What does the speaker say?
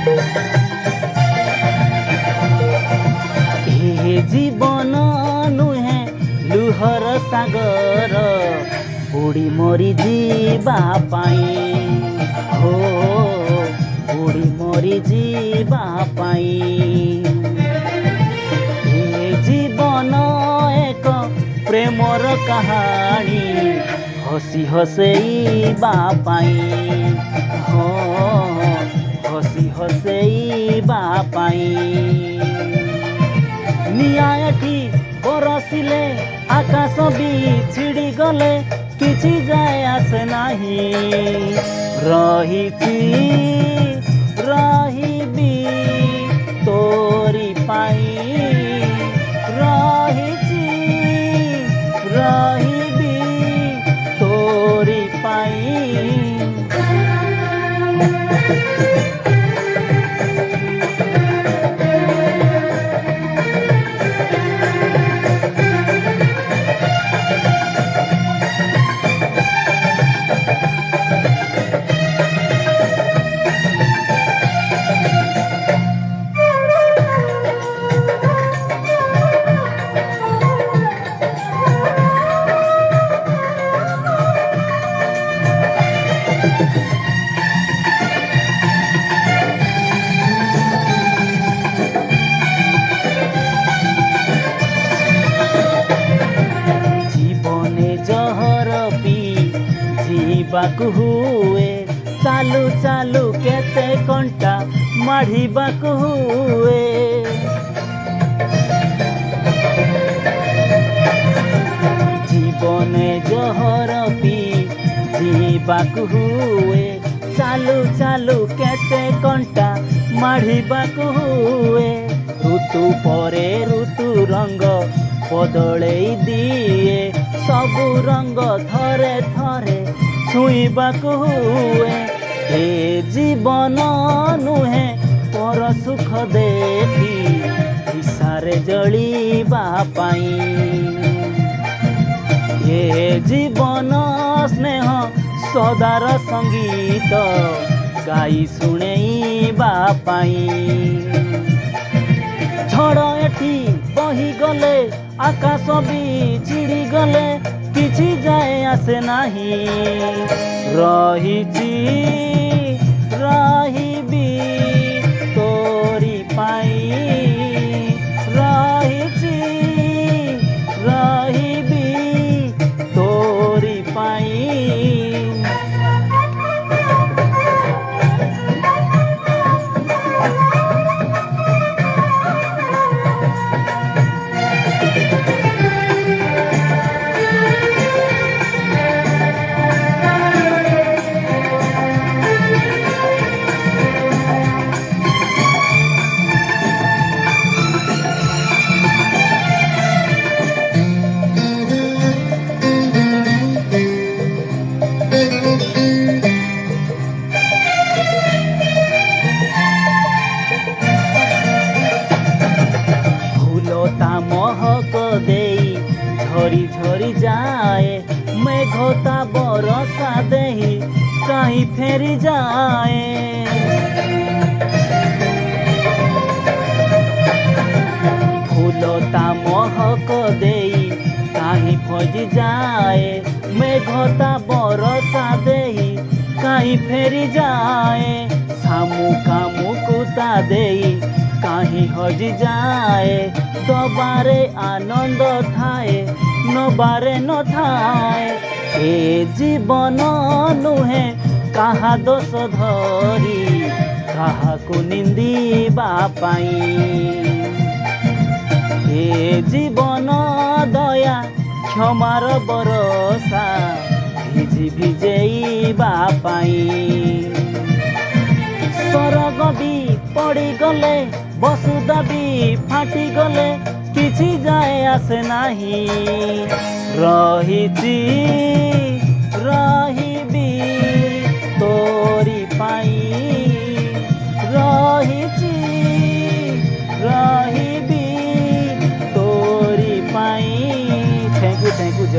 ए जीवन नुहे लुहर सागर बुड़ी मरी जीवा पाई हो बुड़ी मरी जीवा पाई ए जीवन एक प्रेमर कहानी हसी हसैबा पाई हो हसी हसैबा पाई निआठी बरसिले आकाश भी छिड़ी गले किछि जाए आसे नाही रहिछि रहिबी तोरी पाई रहिछि रहिबी तोरी पाई। जीवाकु हुए चालू चालू केते कंटा माढ़ीबाकु हुए जीवने जहर पी जीवाकु हुए चालू चालू केते कंटा माढ़ीबाकु हुए ऋतु परे ऋतु रंग बदलई दिए सबु रंग थरे थरे छुईबाकु हुए ए जीवन नुहे पर सुख देखी इशारे जलिबा पाई ए जीवन स्नेह सदार संगीत गाई शुणेबा पाई झड़ एठी बही गले आकाश भी चिड़ी गले किछि जाए आसे नाही रहिछि रहिबी तोरी पाई रहिछि रहिबी तोरी पाई। महक देई झरी झरी जाए मेघता बरसा देही कहीं फेरी जाए फूलता महक देई कहीं फजी जाए मेघता बरसा देही कहीं फेरी जाए सामु कामु कुता देई कहीं हजी जाए दबारे आनंद थाए नबारे न थाए ए जीवन नुहे कहा दोष धरी काहाकु निंदिबा पाई ए जीवन दया क्षमार बरसा भिजी भिजेइबा पाई सरग भी पड़ी गले बसुदा भी फाटी गले किछि जाए आसे नाही रहिछि रहि